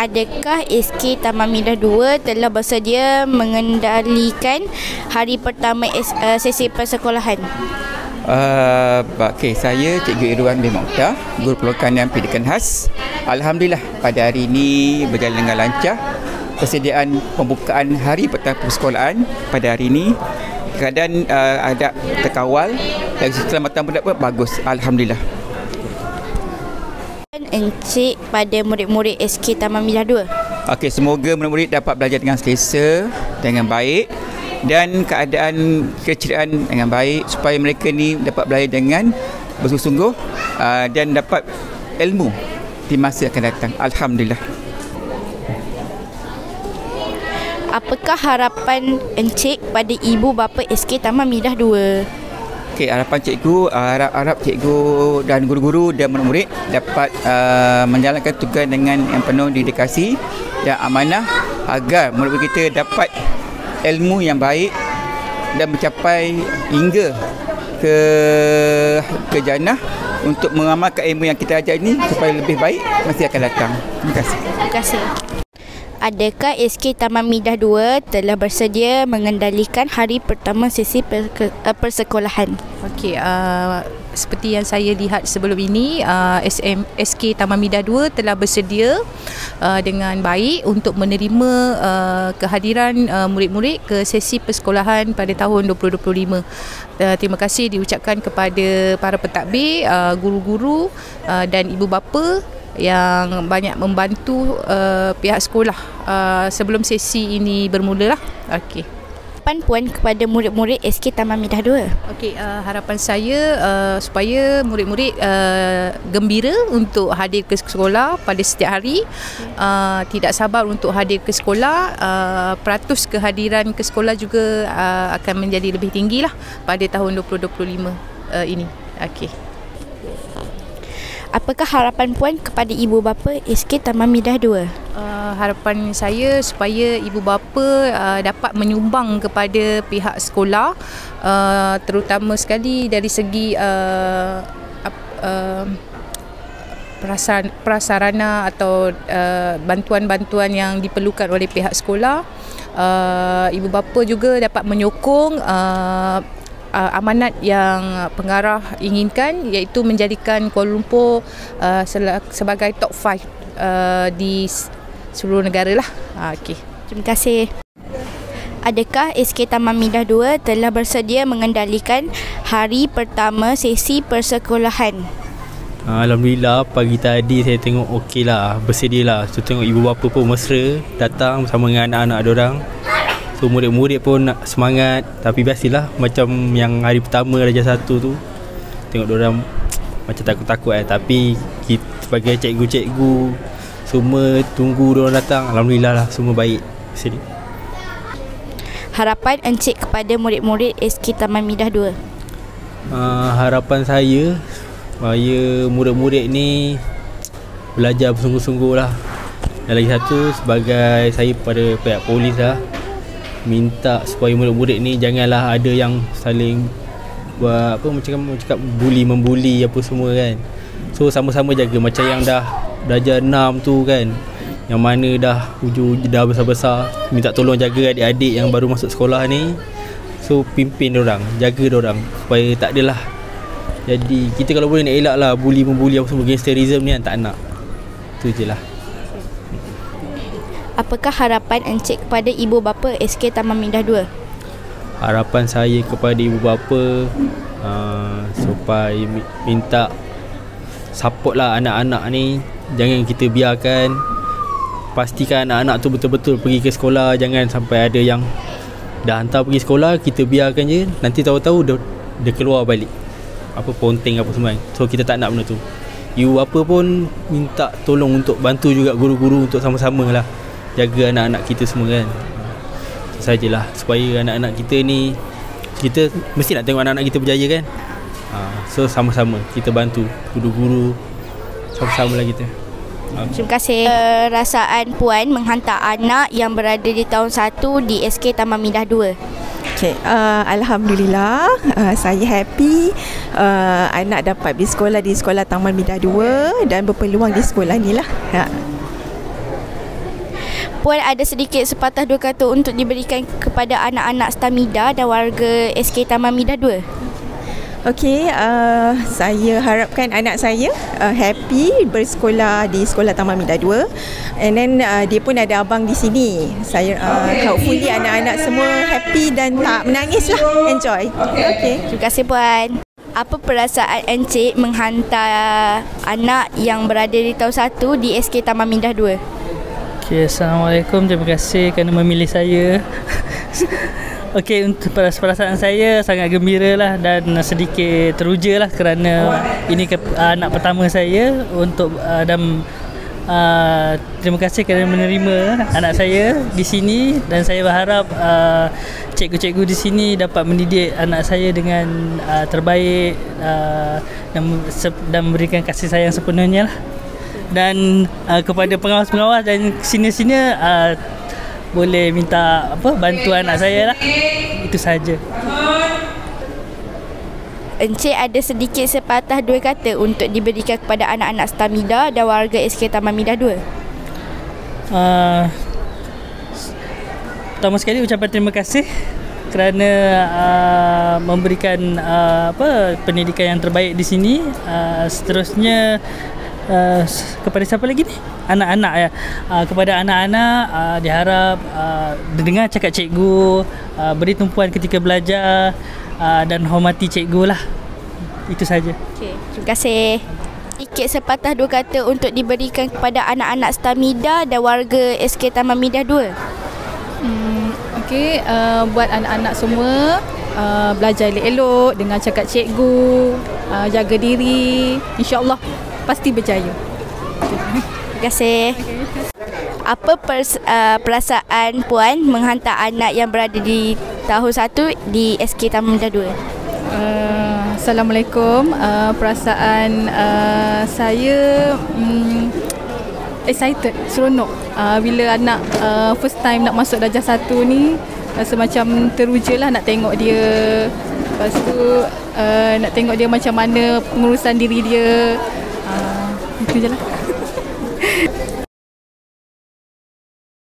Adakah SK Taman Midah 2 telah bersedia mengendalikan hari pertama sesi persekolahan? Okey, saya Cikgu Irwan bin Mokhtar, Guru Perlukanan Pendidikan Khas. Alhamdulillah pada hari ini berjalan dengan lancar. Persediaan pembukaan hari pertama persekolahan pada hari ini keadaan ada terkawal dan keselamatan pendapat bagus. Alhamdulillah. Encik pada murid-murid SK Taman Midah 2. Okey, semoga murid-murid dapat belajar dengan selesa, dengan baik dan keadaan keceriaan dengan baik supaya mereka ni dapat belajar dengan bersungguh-sungguh dan dapat ilmu di masa akan datang. Alhamdulillah. Apakah harapan encik pada ibu bapa SK Taman Midah 2? Okey, harapan cikgu, harap cikgu dan guru-guru dan murid-murid dapat menjalankan tugas dengan yang penuh dedikasi dan amanah agar murid-murid kita dapat ilmu yang baik dan mencapai hingga ke jannah untuk mengamalkan ilmu yang kita ajar ini supaya lebih baik masih akan datang. Terima kasih. Terima kasih. Adakah SK Taman Midah 2 telah bersedia mengendalikan hari pertama sesi persekolahan? Okey, seperti yang saya lihat sebelum ini, SK Taman Midah 2 telah bersedia dengan baik untuk menerima kehadiran murid-murid ke sesi persekolahan pada tahun 2025. Terima kasih diucapkan kepada para pentadbir, guru-guru dan ibu bapa yang banyak membantu pihak sekolah sebelum sesi ini bermula lah. Okey. Harapan puan kepada murid-murid SK Taman Midah 2? Okey, harapan saya supaya murid-murid gembira untuk hadir ke sekolah pada setiap hari. Tidak sabar untuk hadir ke sekolah. Peratus kehadiran ke sekolah juga akan menjadi lebih tinggi lah pada tahun 2025 ini. Okey. Apakah harapan puan kepada ibu bapa SK Taman Midah 2? Harapan saya supaya ibu bapa dapat menyumbang kepada pihak sekolah, terutama sekali dari segi prasarana atau bantuan-bantuan yang diperlukan oleh pihak sekolah. Ibu bapa juga dapat menyokong amanat yang pengarah inginkan, iaitu menjadikan Kuala Lumpur sebagai top 5 di seluruh negara lah. Okey. Terima kasih. Adakah SK Taman Midah 2 telah bersedia mengendalikan hari pertama sesi persekolahan? Alhamdulillah, pagi tadi saya tengok okey lah, bersedia lah. So, tengok ibu bapa pun mesra datang bersama dengan anak-anak diorang. So, murid-murid pun nak semangat. Tapi biasalah macam yang hari pertama Darjah 1 tu, tengok diorang macam takut-takut Tapi kita sebagai cikgu-cikgu semua tunggu diorang datang. Alhamdulillah lah, semua baik. Sini. Harapan encik kepada murid-murid SK Taman Midah 2? Harapan saya supaya murid-murid ni belajar bersungguh-sungguh lah. Dan lagi satu, sebagai saya pada pihak polis lah, minta supaya murid-murid ni janganlah ada yang saling buat apa macam cakap membuli apa semua kan. So sama-sama jaga macam yang dah belajar 6 tu kan, yang mana dah dah besar-besar, minta tolong jaga adik-adik yang baru masuk sekolah ni. So pimpin diorang, jaga diorang supaya tak adalah jadi kita kalau boleh nak elak lah membuli apa semua, gangsterism ni kan tak nak. Tu je lah. Apakah harapan encik kepada ibu bapa SK Taman Midah 2? Harapan saya kepada ibu bapa supaya minta support lah anak-anak ni. Jangan kita biarkan, pastikan anak-anak tu betul-betul pergi ke sekolah. Jangan sampai ada yang dah hantar pergi sekolah, kita biarkan je, nanti tahu-tahu dia keluar balik apa ponteng apa semua. So kita tak nak benda tu. Ibu bapa pun minta tolong untuk bantu juga guru-guru untuk sama-sama lah jaga anak-anak kita semua kan. Itu sajalah, supaya anak-anak kita ni, kita mesti nak tengok anak-anak kita berjaya kan. So sama-sama kita bantu guru-guru, sama-sama lah kita. Terima kasih. Perasaan puan menghantar anak yang berada di tahun 1 di SK Taman Midah 2? Okay, Alhamdulillah, saya happy anak dapat pergi sekolah di Sekolah Taman Midah 2 dan berpeluang di sekolah ni lah. Puan ada sedikit sepatah dua kata untuk diberikan kepada anak-anak Stamida dan warga SK Taman Midah 2? Okey, saya harapkan anak saya happy bersekolah di Sekolah Taman Midah 2. And then dia pun ada abang di sini. Saya hopefully anak-anak semua happy dan tak menangis lah. Enjoy. Okey. Terima kasih Puan. Apa perasaan Encik menghantar anak yang berada di tahun 1 di SK Taman Midah 2? Okay, Assalamualaikum. Terima kasih kerana memilih saya. Okey, untuk perasaan saya sangat gembira lah dan sedikit teruja lah kerana ini anak pertama saya untuk dan terima kasih kerana menerima anak saya di sini dan saya berharap cikgu-cikgu di sini dapat mendidik anak saya dengan terbaik dan memberikan kasih sayang sepenuhnya lah. Dan kepada pengawas-pengawas dan senior-senior boleh minta bantuan anak saya lah. Itu saja. Encik ada sedikit sepatah dua kata untuk diberikan kepada anak-anak Stamida dan warga SK Taman Midah 2? Pertama sekali ucapan terima kasih kerana memberikan pendidikan yang terbaik di sini. Seterusnya kepada siapa lagi ni? Anak-anak ya. Kepada anak-anak diharap dengar cakap cikgu, beri tumpuan ketika belajar dan hormati cikgu lah. Itu saja. Okay, terima kasih. Sedikit sepatah dua kata untuk diberikan kepada anak-anak Stamida dan warga SK Taman Midah 2. Okey, buat anak-anak semua belajar elok-elok, dengar cakap cikgu, jaga diri, insya-Allah pasti berjaya. Terima kasih. Apa perasaan Puan menghantar anak yang berada di tahun 1 di SK Taman Midah 2? Assalamualaikum. Perasaan saya excited, seronok. Bila anak first time nak masuk darjah 1 ni, rasa macam teruja lah nak tengok dia. Lepas tu nak tengok dia macam mana pengurusan diri dia. Itu je lah.